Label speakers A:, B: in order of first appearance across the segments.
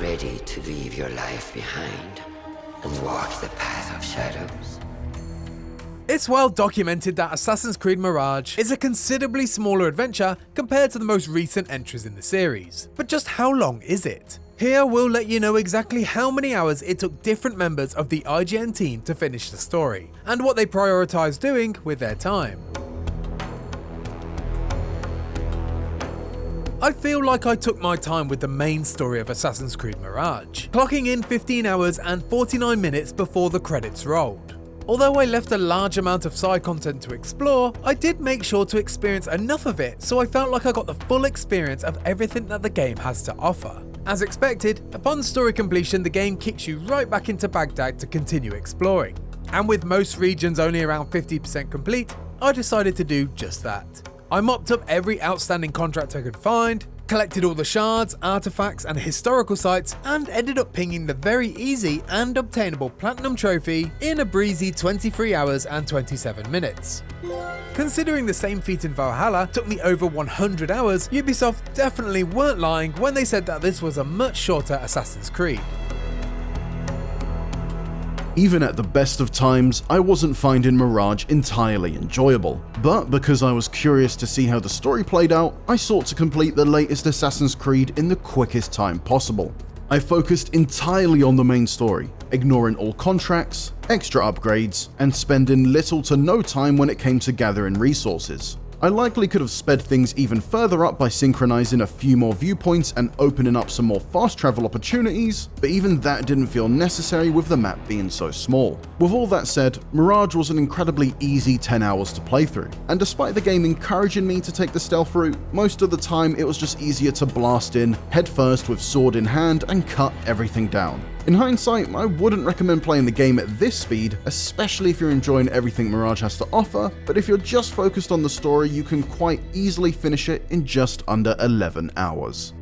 A: ready to leave your life behind and walk the path of shadows?
B: It's well documented that Assassin's Creed Mirage is a considerably smaller adventure compared to the most recent entries in the series. But just how long is it? Here we'll let you know exactly how many hours it took different members of the IGN team to finish the story, and what they prioritised doing with their time. I feel like I took my time with the main story of Assassin's Creed Mirage, clocking in 15 hours and 49 minutes before the credits rolled. Although I left a large amount of side content to explore, I did make sure to experience enough of it so I felt like I got the full experience of everything that the game has to offer. As expected, upon story completion the game kicks you right back into Baghdad to continue exploring. And with most regions only around 50% complete, I decided to do just that. I mopped up every outstanding contract I could find, collected all the shards, artifacts and historical sites, and ended up pinging the very easy and obtainable Platinum Trophy in a breezy 23 hours and 27 minutes. Considering the same feat in Valhalla took me over 100 hours, Ubisoft definitely weren't lying when they said that this was a much shorter Assassin's Creed.
C: Even at the best of times, I wasn't finding Mirage entirely enjoyable, but because I was curious to see how the story played out, I sought to complete the latest Assassin's Creed in the quickest time possible. I focused entirely on the main story, ignoring all contracts, extra upgrades, and spending little to no time when it came to gathering resources. I likely could have sped things even further up by synchronizing a few more viewpoints and opening up some more fast travel opportunities, but even that didn't feel necessary with the map being so small. With all that said, Mirage was an incredibly easy 10 hours to play through, and despite the game encouraging me to take the stealth route, most of the time it was just easier to blast in, head first with sword in hand and cut everything down. In hindsight, I wouldn't recommend playing the game at this speed, especially if you're enjoying everything Mirage has to offer, but if you're just focused on the story, you can quite easily finish it in just under 11 hours.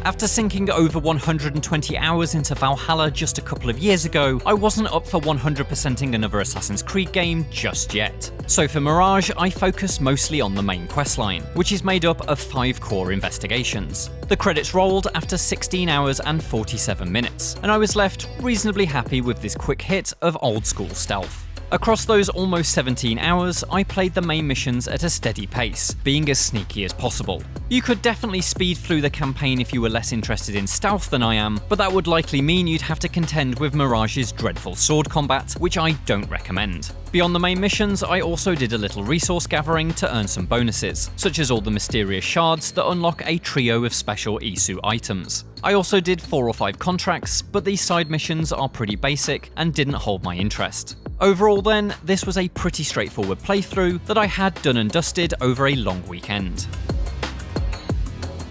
D: After sinking over 120 hours into Valhalla just a couple of years ago, I wasn't up for 100%ing another Assassin's Creed game just yet. So for Mirage, I focused mostly on the main questline, which is made up of 5 core investigations. The credits rolled after 16 hours and 47 minutes, and I was left reasonably happy with this quick hit of old school stealth. Across those almost 17 hours, I played the main missions at a steady pace, being as sneaky as possible. You could definitely speed through the campaign if you were less interested in stealth than I am, but that would likely mean you'd have to contend with Mirage's dreadful sword combat, which I don't recommend. Beyond the main missions, I also did a little resource gathering to earn some bonuses, such as all the mysterious shards that unlock a trio of special Isu items. I also did 4 or 5 contracts, but these side missions are pretty basic and didn't hold my interest. Overall then, this was a pretty straightforward playthrough that I had done and dusted over a long weekend.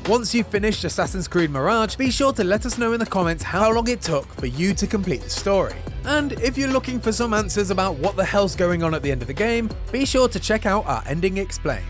B: Once you've finished Assassin's Creed Mirage, be sure to let us know in the comments how long it took for you to complete the story. And if you're looking for some answers about what the hell's going on at the end of the game, be sure to check out our Ending Explained.